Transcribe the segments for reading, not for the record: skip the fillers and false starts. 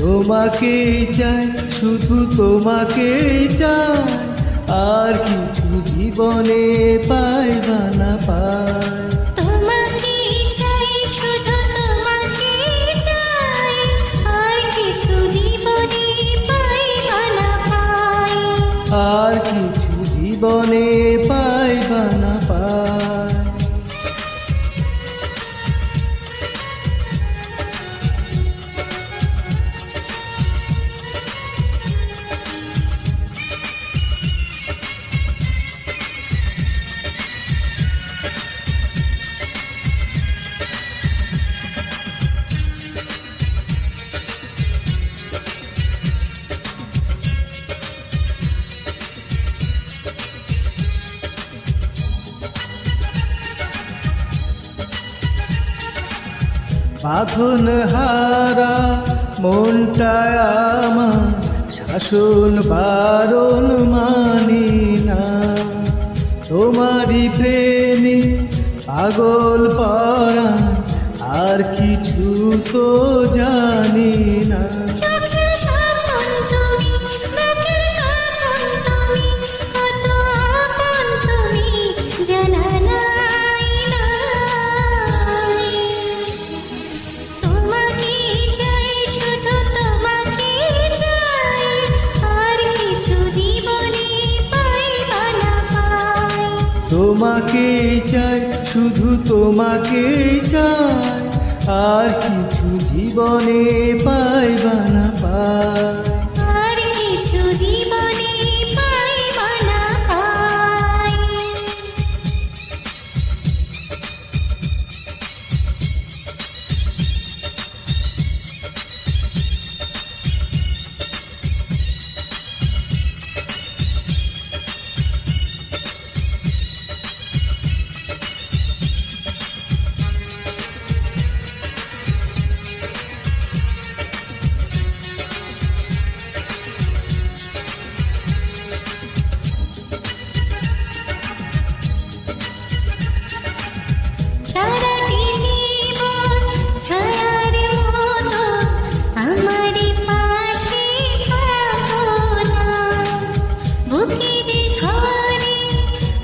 তোমাকেই চাই, শুধু তোমাকেই চাই, আর কিছু জীবনে পাইবা না পাই। তোমাকেই চাই, শুধু তোমাকেই চাই, আর কিছু জীবনে পাইবা না পাই। আর কিছু জীবনে পাইবা না পাই। বাঁধন হারা মনটায় আমার, শাসন বারণ মানি না। তোমারই প্রেমে পাগল পরাণ, আর কিছু তো জানি না। চোখের স্বপন তুমি, বুকের কাঁপন তুমি, কত আপন তুমি, জানা নাই নাই। তোমাকেই চাই, শুধু তোমাকেই চাই, আর কিছু জীবনে পাইবা না পাই। তোমাকেই চাই, শুধু তোমাকেই চাই, আর কিছু জীবনে পাইবা না পাই। আর কিছু জীবনে পাইবা না পাই। সারাটি জীবন ছায়ার মতো আমারই পাশে থাকো না। বুকের ঘরে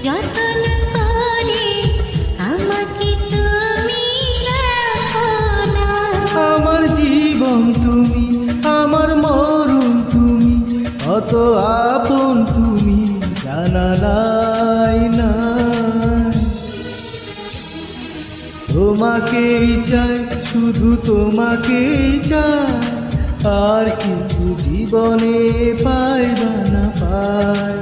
যতন করে আমাকে তুমি রাখো না। আমার জীবন তুমি, আমার মরণ তুমি, কত আপন তুমি, জানা নাই নাই। তোমাকেই চাই, শুধু তোমাকেই চাই, আর কিছু জীবনে পাইবা না পাই।